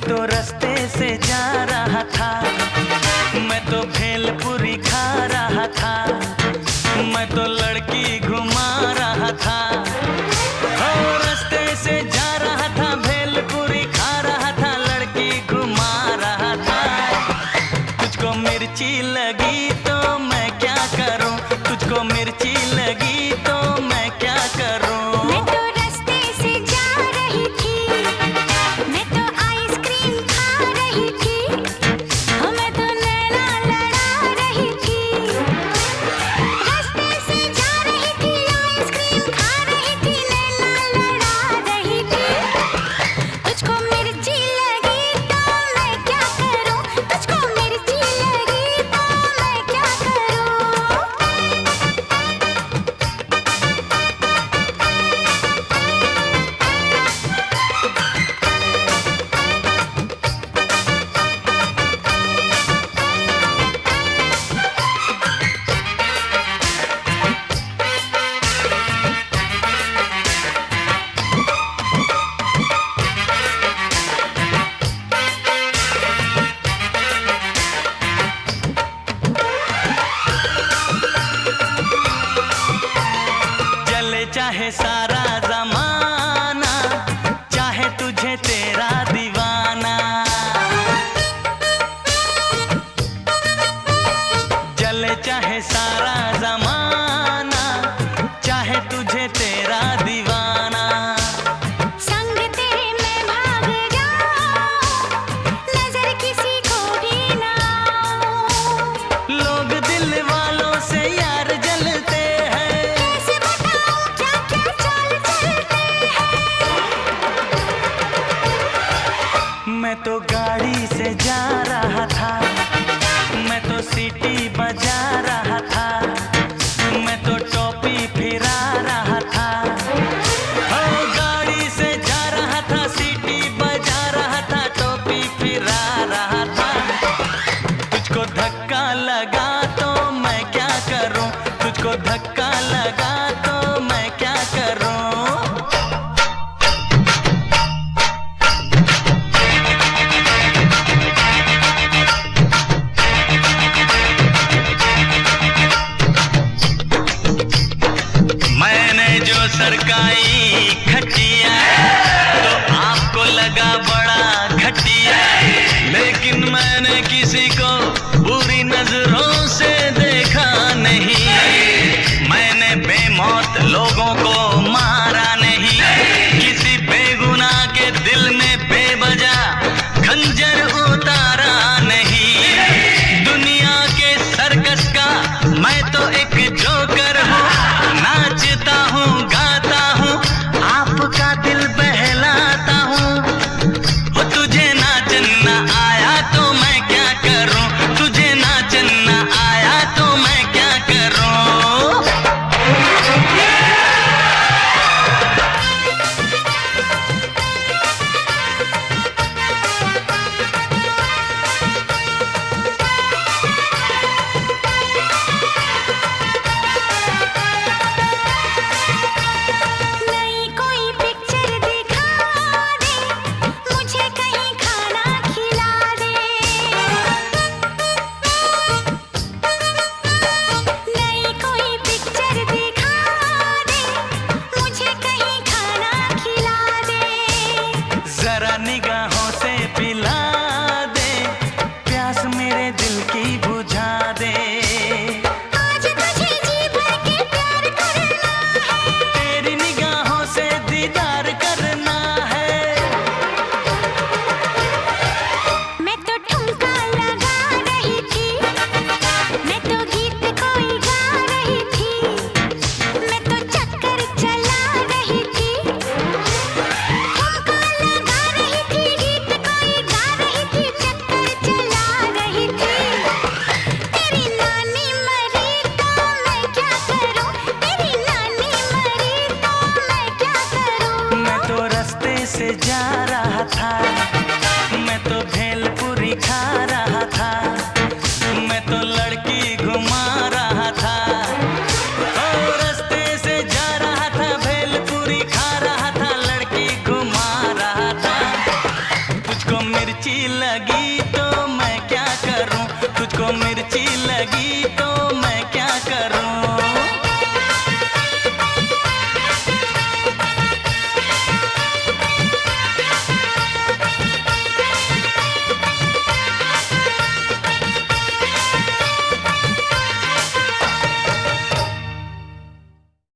तो रास्ते से जा रहा था, मैं तो भेलपुरी खा रहा था, मैं तो लड़की घुमा रहा था। ओ रास्ते से जा रहा था, भेलपुरी खा रहा था, लड़की घुमा रहा था। तुझको मिर्ची लगी तो मैं क्या करूं, तुझको मिर्ची लगी तो मैं क्या करूं। मैं तो रास्ते से जा रही थी, मैं तो आइसक्रीम खा रही थी, मैं तो नैना लड़ा रही थी। रास्ते से जा रही थी, आइसक्रीम खा रही थी, नैना लड़ा रही थी। तुझको मिर्ची लगी तो मैं क्या करूं, तुझको मिर्ची लगी तो मैं क्या करूं। चले चाहे सारा जमाना, चाहे तुझे तेरा दीवाना, चले चाहे सारा जमाना, चाहे तुझे तेरा दीवाना। संग तेरे मैं भाग जाऊं, नजर किसी को भी ना आऊं। लोग दिल वालों से यार जलते हैं, कैसे बताऊं क्या क्या चाल चलते हैं। मैं तो गाड़ी से जा रहा था, मैं तो सीटी बजा रहा था, मैं तो टोपी फिरा रहा था। ओ गाड़ी से जा रहा था, सीटी बजा रहा था, टोपी फिरा रहा था। तुझको धक्का लगा तो मैं क्या करूं, तुझको धक्का लगा तो मैं क्या करूं। मैंने जो सरकाई खटिया तो आपको लगा बड़ा घटिया, लेकिन मैंने किसी को बुरी नजरों से देखा नहीं। मैंने बेमौत लोगों को मारा नहीं, किसी बेगुनाह के दिल में बेवजह खंजर उतारा नहीं। दुनिया के सर्कस का मैं तो एक जोकर हूँ, नाचता हूँ गाता हूँ, आपका दिल बहलाता हूँ। वो तुझे नाचना आया तो मैं क्या करूँ, तुझे नाचना आया तो मैं क्या करूँ। मिर्ची लगी तो मैं क्या करूं, तुझको मिर्ची लगी तो